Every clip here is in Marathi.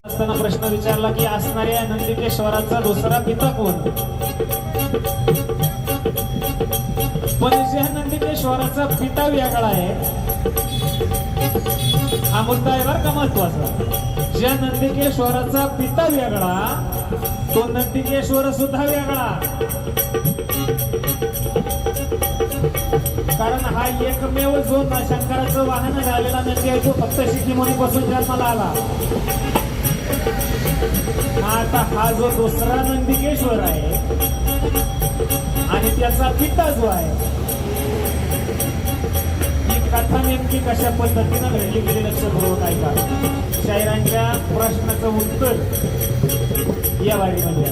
असताना प्रश्न विचारला की असणाऱ्या नंदिकेश्वराचा दुसरा पिता कोण. पण ज्या नंदिकेश्वराचा पिता वेगळा आहे हा मुद्दा आहे बरं का महत्वाचा. ज्या नंदिकेश्वराचा पिता वेगळा तो नंदिकेश्वर सुद्धा वेगळा. कारण हा एकमेव जो शंकराचं वाहन झालेला नंदी आहे तो फक्त शिखीमुनीपासून जन्माला आला. आता हा जो दुसरा नंदिकेश्वर आहे आणि त्याचा पिता जो आहे ही कथा नेमकी कशा पद्धतीनं घडली गेली लक्षपूर्वक ऐका. शाहिरांच्या प्रश्नाचं उत्तर या वारीमध्ये.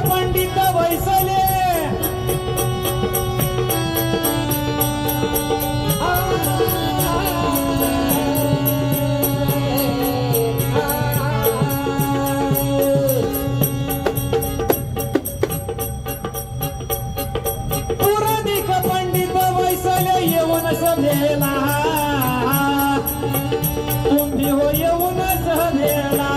पंडित वैसले पुराणिक पंडित वैसले येऊन सभेला तुम्ही हो येऊन सभेला.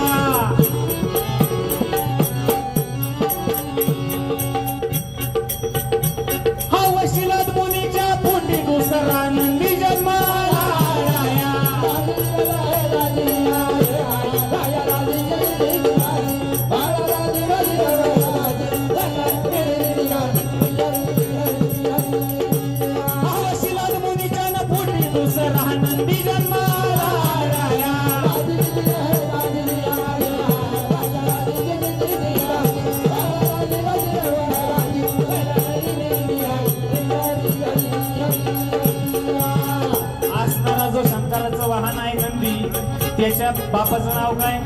नंदी जन्माला शिलाद मुनीच्या न पोटी दुसरा नंदी जन्माला. त्याच्या बापाचं नाव काय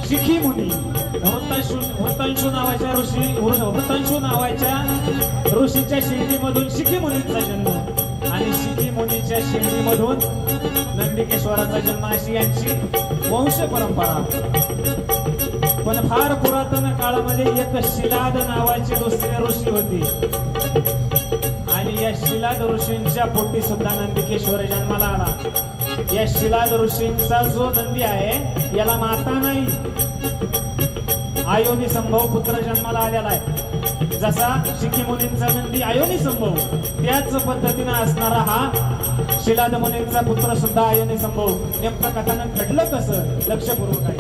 शिखी मुनी. वृत्तांशू नावाच्या ऋषीच्या शिंदीमधून शिखी मुनीचा जन्म आणि शिखी मुनीच्या शिंदीमधून नंदिकेश्वराचा जन्म अशी यांची वंश परंपरा. पण फार पुरातन काळामध्ये एक शिलाद नावाचे दुसरे ऋषी होते आणि या शिलाद ऋषींच्या पोटी सुद्धा नंदिकेश्वर जन्माला आला. या शिलाद ऋषींचा जो नंदी आहे याला माता नाही आयोनी संभव पुत्र जन्माला आलेला आहे. जसा शिखी मुनींचा नंदी आयोनी संभव त्याच पद्धतीने असणारा हा शिलाद मुनींचा पुत्र सुद्धा आयोनी संभव. नेमकं कथानक घडलं कसं लक्षपूर्वक आहे.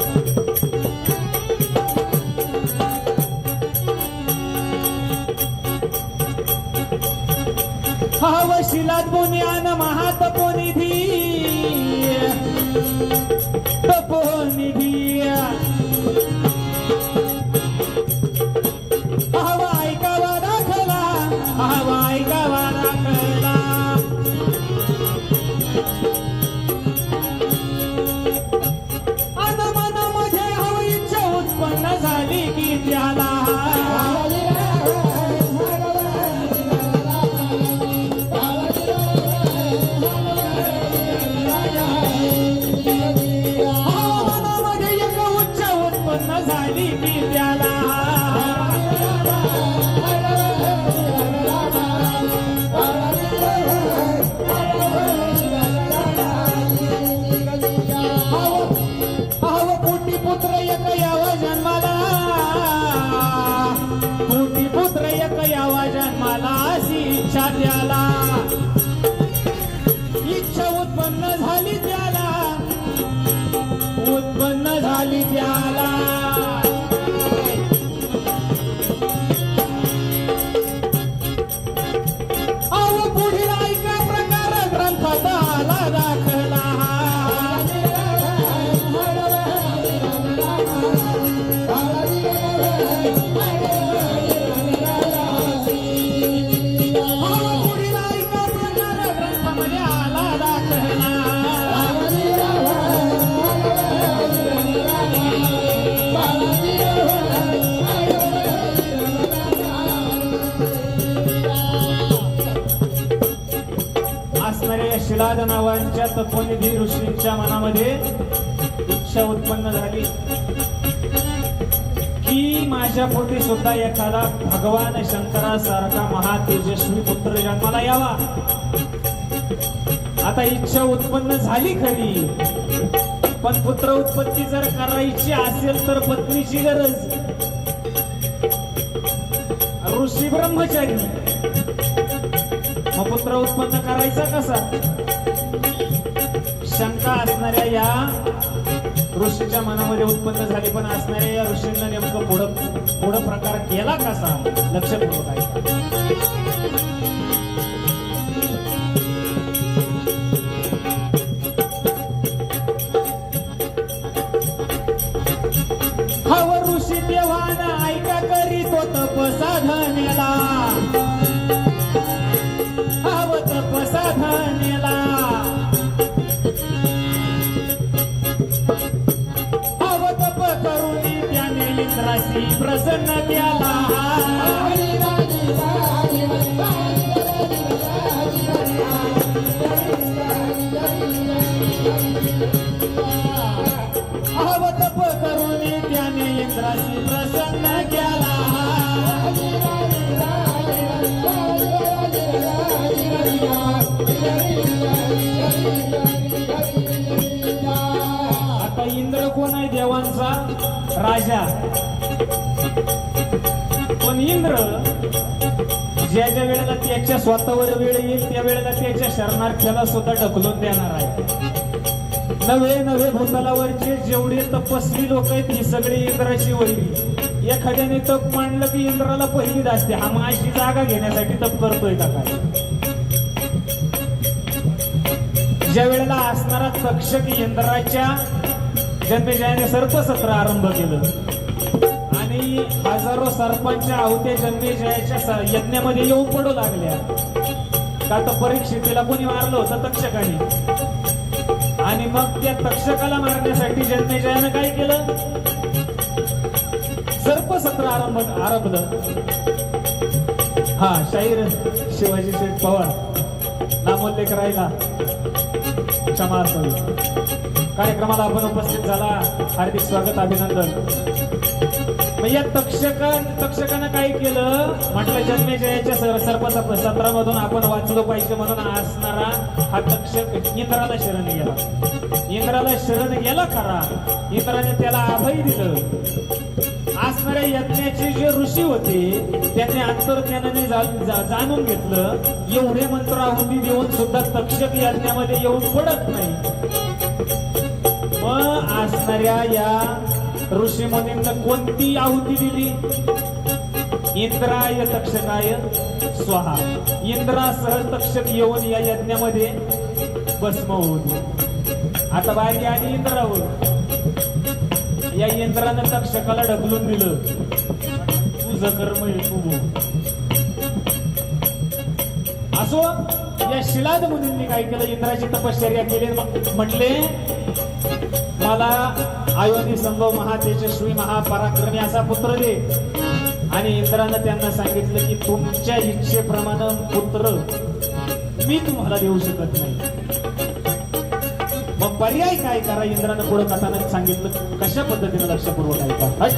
हा शिलाद मुनी आन महातपोनिधी तपोनिधी हवा ऐकावा दाखला हवा ऐकावा दाखला. अन मनामध्ये हवा इच्छा उत्पन्न झाली की त्याला झाली की त्याला पोटी पुत्र एक यावा जन्माला पोटी पुत्र एक यावा जन्माला अशी इच्छा त्याला. इच्छा उत्पन्न झाली त्याला उत्पन्न झाली त्याला. पुढील ऐका प्रकार ग्रंथात आला दाखला. पुढील ऐका प्रकार ग्रंथामध्ये आला दाखला. शिलाद नावांच्या त्या तपोनिधी ऋषींच्या मनामध्ये इच्छा उत्पन्न झाली की माझ्या पोटी सुद्धा एखादा भगवान शंकरासारखा महातेजस्वी पुत्र जन्माला यावा. आता इच्छा उत्पन्न झाली खरी, पण पुत्र उत्पत्ती जर करायची असेल तर पत्नीची गरज. ऋषी ब्रह्मचारी, मग पुत्र उत्पन्न करायचा कसा? शंका असणाऱ्या या ऋषीच्या मनामध्ये उत्पन्न झाली, पण असणाऱ्या या ऋषींना नेमकं पुढं प्रकार केला कसा? लक्षपूर्वक आहे. हव ऋषी देवाना ऐका करीतो तप साधनेला, हव तप साधनेला, हव तप करून त्याने इंद्रासी प्रसन्न केला. हव तप करून त्याने इंद्रासी प्रसन्न केला. आता इंद्र कोण आहे? देवांचा राजा. पण इंद्र ज्या ज्या वेळेला त्याच्या स्वतःवर वेळ येईल त्या वेळेला त्याच्या शरणार्थ्याला सुद्धा ढकलून देणार आहे. नवे भूतलावरचे जेवढे तपस्वी लोक आहेत ही सगळी इंद्राची वैरी. एखाद्याने तप मांडलं की इंद्राला पहिली असते, हा माझी जागा घेण्यासाठी तप करतोय का काय? ज्या वेळेला असणारा तक्षक इंद्राच्या जन्मेजयाने सर्पसत्र आरंभ केलं आणि हजारो सर्पांच्या आहुत्या जन्मेजयाच्या यज्ञामध्ये येऊन पडू लागल्या. का तर परीक्षितीला कोणी मारलं होतं? तक्षकाने. आणि मग त्या तक्षकाला मारण्यासाठी जन्मेजयानं काय केलं? सर्पसत्र आरंभलं. हा शाहीर शिवाजी शेठ पवार नामोल्लेख राहिला, क्षमा असावी. कार्यक्रमाला आपण उपस्थित झाला, हार्दिक स्वागत, अभिनंदन. मग या तक्षकानं काय केलं? म्हटलं जन्मेजयाच्या सर्पसत्रामधून आपण वाचलो पाहिजे म्हणून असणारा हा तक्षक इंद्राला शरण गेला. इंद्राला शरण गेला खरा, इंद्राने त्याला अभय दिलं. असणाऱ्या यज्ञाचे जे ऋषी होते त्यांनी अंतर्ज्ञानाने जाणून घेतलं एवढे मंत्र आहुती देऊन सुद्धा तक्षक यज्ञामध्ये येऊन पडत नाही. मग असणाऱ्या या ऋषी मुनींना कोणती आहुती दिली? इंद्राय तक्षकाय स्वाहा. इंद्रासह तक्षक येऊन या यज्ञामध्ये भस्म होऊ दे. आता बारी आली इंद्रावर. या इंद्रानं तक्षकाला ढकलून दिलं, तुझं कर्म हे तू. असो या शिलाद मुनींनी काय केलं? इंद्राची तपश्चर्या केली. म्हटले मला आयोनी संभव महातेजस्वी महापराक्रमी असा पुत्र दे. आणि इंद्रानं त्यांना सांगितलं की तुमच्या इच्छेप्रमाणे पुत्र मी तुम्हाला देऊ शकत नाही. मग पर्याय काय करा? इंद्रानं पुढे कथानक सांगितलं. कशा पद्धतीने? लक्षपूर्वक ऐका.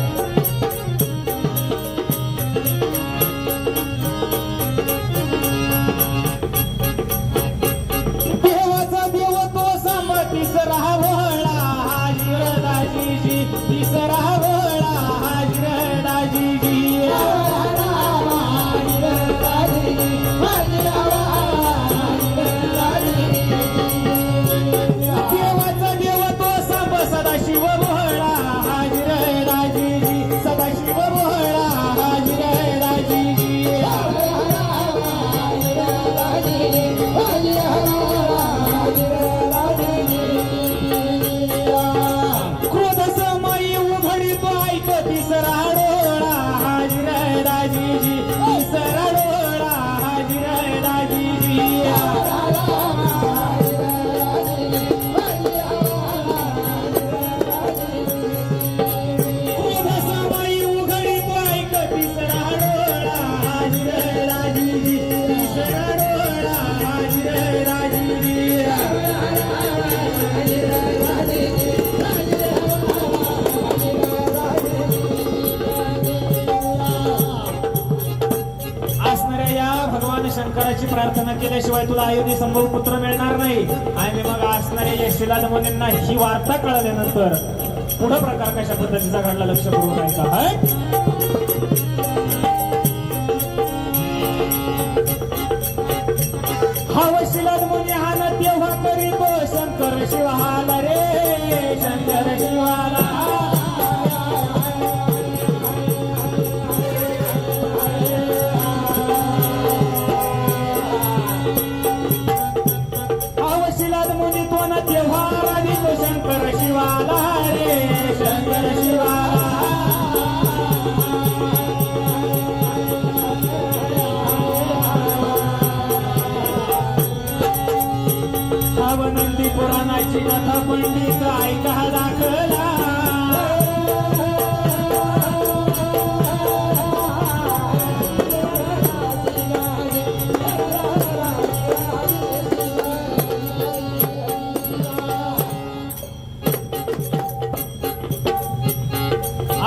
देवाचा देव तो संमतीस राहावळा हाजीजी, तीस राहावळा हाजीजी. देवाचा देव तो संभ सदाशिव भोळा हाजीजी, असणाऱ्या या भगवान शंकराची प्रार्थना केल्याशिवाय तुला अयोधी संभव पुत्र मिळणार नाही. आणि मग असणाऱ्या या शिलाद मुनींना ही वार्ता कळल्यानंतर पुढे प्रकार कशा पद्धतीचा घडला लक्षपूर्वक ऐका. हव शिलाद मुनी हा न तेव्हा करीतो शंकर शिवाला रे शंकर शिवाला. तेव्हा राधितो शंकर शिवाला रे शंकर शिवाला. नंदी पुराणाची कथा पंडित ऐका दाखला.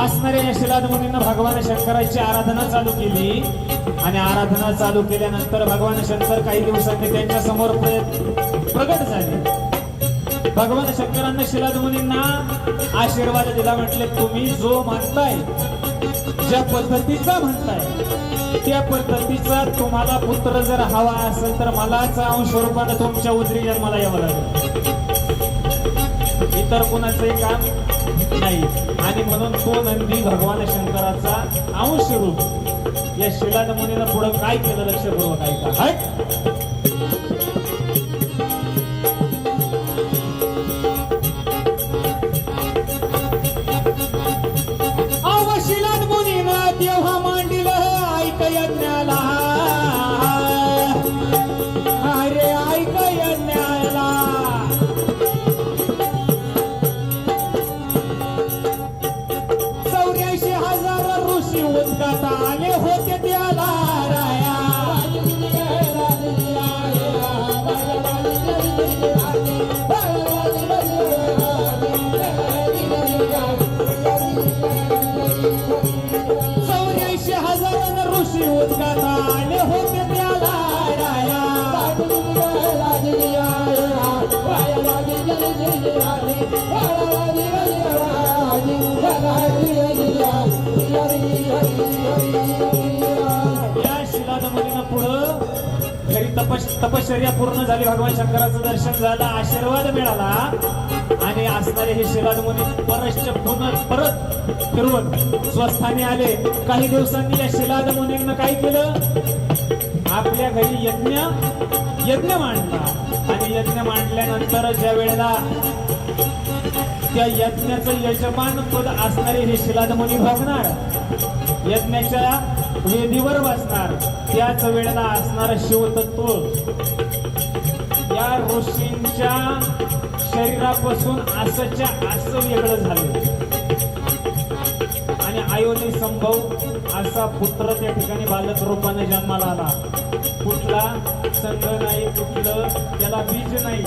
असणाऱ्या या शिलाद मुनींना भगवान शंकराची आराधना चालू केली. आणि आराधना चालू केल्यानंतर भगवान शंकर काही दिवसांनी त्यांच्या समोर प्रगट झाले. भगवान शंकरांना शिलाद मुनींना आशीर्वाद दिला. म्हटले तुम्ही जो म्हणताय ज्या पद्धतीचा म्हणताय त्या पद्धतीचा तुम्हाला पुत्र जर हवा असेल तर मलाच अंश रूपाने तुमच्या उदरी जन्माला यावं लागेल. इतर कोणाचंही काम नाही. आणि म्हणून तो नंदी भगवान शंकराचा अंश रूप या शिलाद मुनीला पुढे काय केलं लक्षपूर्वक ऐका. शिलाद मुनीनं तेव्हा मांडिलं ऐक यज्ञाला. अरे ऐक यज्ञाला. 84,000 ऋषी उद्गात आले होते त्याला राया. ऋषी उद्गात आले होते त्याला राया. या शिलाद मुनीनं पुढं घरी तपश्चर्या पूर्ण झाली. भगवान शंकराचं दर्शन झालं, आशीर्वाद मिळाला. आणि असणारे हे शिलाद मुनी परत फिरवून स्वस्थानी आले. काही दिवसांनी या शिलाद मुनींना काय केलं आपल्या घरी यज्ञ मांडला. आणि यज्ञ मांडल्यानंतर ज्या वेळेला त्या यज्ञाचं यजमान पद असणारे हे शिलाद मुनी भोगणार, यज्ञाच्या वेदीवर बसणार, त्याच वेळेला असणार शिवतत्व या ऋषींच्या शरीरापासून असच्या असं वेगळं झालं. आणि अयोधी संभव असा पुत्र त्या ठिकाणी बालक रूपाने जन्माला आला. कुठला संघ नाही, कुठलं त्याला बीज नाही,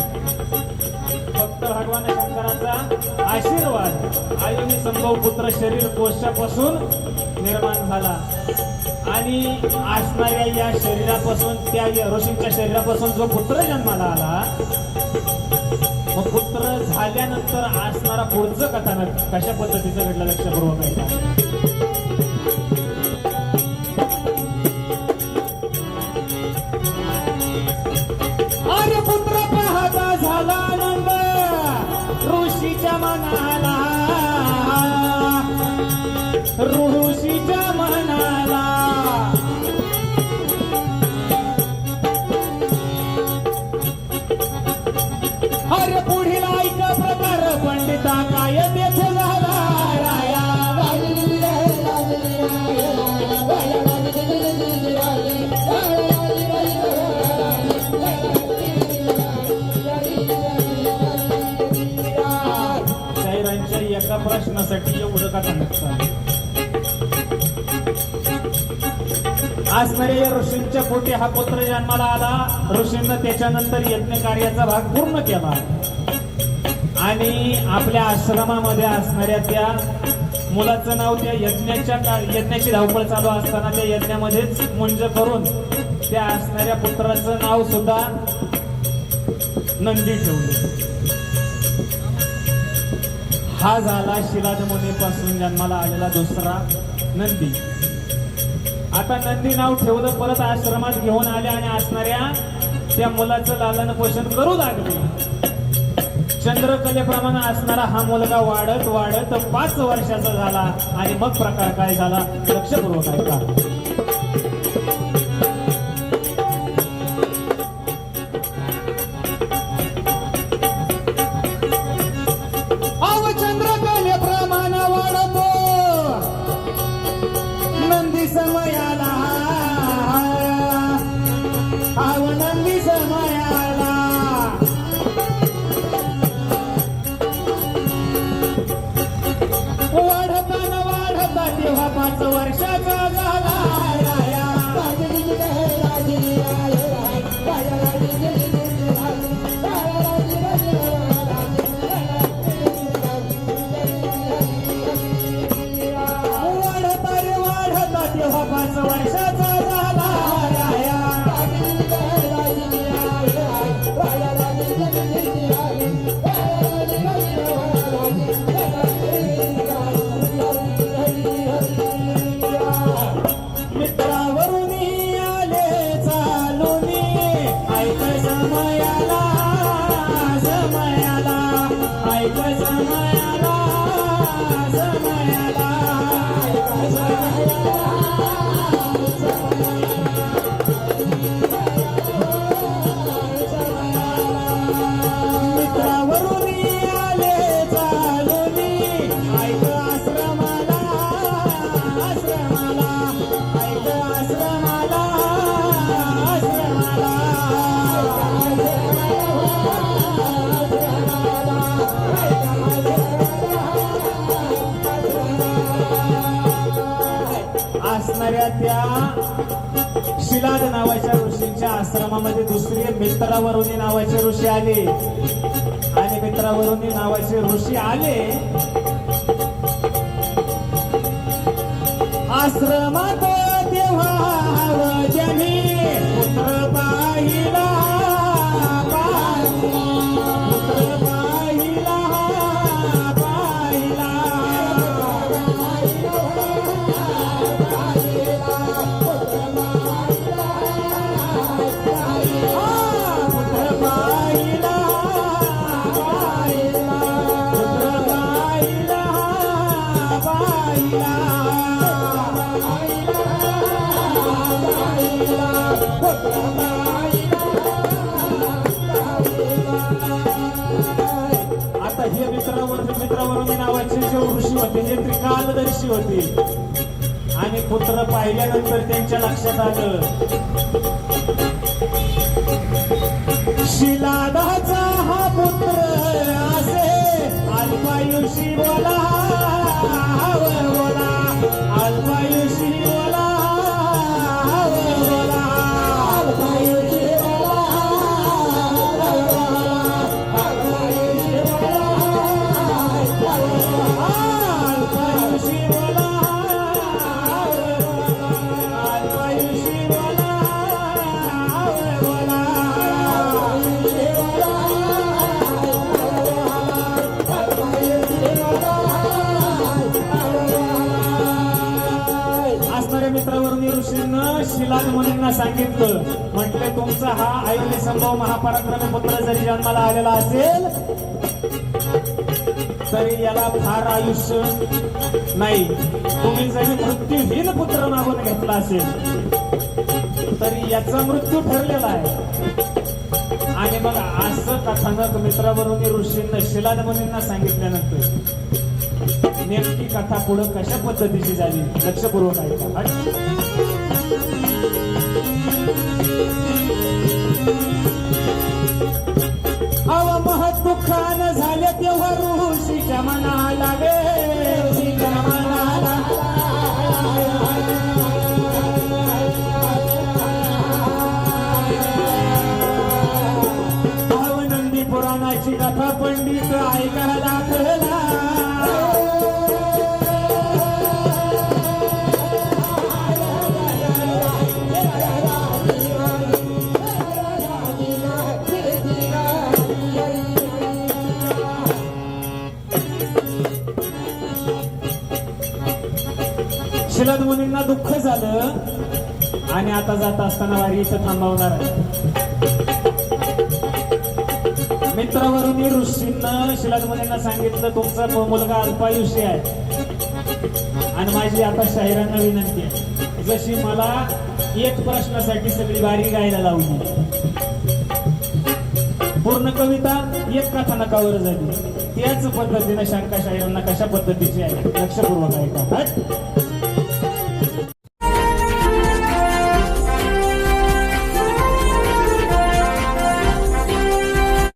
फक्त भगवान शंकराचा आशीर्वाद. अयोधी संभव पुत्र शरीर कोशापासून निर्माण झाला. आणि असणाऱ्या या शरीरापासून त्या ऋषींच्या शरीरापासून जो पुत्र जन्माला आला, मग पुत्र झाल्यानंतर असणारा पुढचं कथानक कशा पद्धतीचं घडलं लक्षपूर्वक ऐका. अरे पुत्र पाहता झाला आनंद ऋषीच्या मनाला, ऋषीच्या मनाला. अरे पुढील ऐक प्रकार पंडिता काय तेथे झाला राया. शाहिरांच्या एका प्रश्नासाठी एवढं का सांगतात. असणाऱ्या ऋषींच्या पोटी हा पुत्र जन्माला आला. ऋषींना त्याच्यानंतर यज्ञ कार्याचा भाग पूर्ण केला. आणि आपल्या आश्रमामध्ये असणाऱ्या त्या मुलाचं नाव त्या यज्ञाची धावपळ चालू असताना त्या यज्ञामध्येच मुंज करून त्या असणाऱ्या पुत्राचं नाव सुद्धा नंदी ठेवले. हा झाला शिलाद मुनीपासून जन्माला आलेला दुसरा नंदी. आता नंदी नाव ठेवलं, परत आश्रमात घेऊन आले आणि असणाऱ्या त्या मुलाचं लालन पोषण करू लागले. चंद्रकलेप्रमाणे असणारा हा मुलगा वाढत वाढत 5 वर्षाचा झाला आणि मग प्रकार काय झाला लक्षपूर्वक ऐका. चंद्रकलेप्रमाणे वाढतो नंदी समयाला, नंदी समयाला वाढता तेव्हा 5 वर्षाचा झाला. वाढता तेव्हा 5 वर्षाचा झाला. मित्रावरून आले चालून ऐक समयाला, समयाला ऐक समयाला, समयाला मित्रावरून आले चालून ऐक आश्रमाला, आश्रमाला ऐक आश्रमाला, आश्रमाला असणाऱ्या त्या शिलाद नावाच्या ऋषींच्या आश्रमामध्ये दुसरे मित्रावरुणी नावाचे ऋषी आले. आणि मित्रावरुणी नावाचे ऋषी आले आश्रमात. तेव्हा ज्यांनी पुत्र पाहिला, पुत्र पाहिला, पाहिला आता हे मित्रावरून नावाचे जे ऋषी होते हे त्रिकालदर्शी होते. आणि पुत्र पाहिल्यानंतर त्यांच्या लक्षात आलं शिलादाचा हा पुत्र असे अल्पायुषी बोला, बोला अल्पायुषी बोला, बोला अल्पायुषी मित्रावरून ऋषींना शिलाद मुनींना सांगितलं, म्हटले तुमचा हा आयुर्य संभव महापराक्रमी पुत्र जरी जन्माला आलेला असेल तरी याला फार आयुष्य नाही. तुम्ही जरी मृत्यूहीन पुत्र मागून घेतला असेल तरी याचा मृत्यू ठरलेला आहे. आणि मग असं कथानक मित्रावरून ऋषींना शिलाद मुनींना सांगितल्यानंतर नेमकी कथा पुढे कशा पद्धतीची झाली लक्षपूर्वक ऐका. अव महत् दुःखान झाले तेव्हा ऋषीच्या मनाला गे, ऋषीच्या मनाला नंदी पुराणाची कथा पंडित काय करा दाखला शिलाद मुनींना दुःख झालं आणि आता जात असताना वारी इथं थांबवणार आहे. मित्रावरून ऋषींना शिलाद मुनींना सांगितलं तुमचा मुलगा अल्पायुष्य आहे आणि माझी आता शाहिरांना विनंती आहे जशी मला एक प्रश्नासाठी सगळी वारी गायला लावली पूर्ण कविता एक कथानकावर झाली त्याच पद्धतीने शंका शाहिरांना कशा पद्धतीची आहे लक्षपूर्वक ऐका.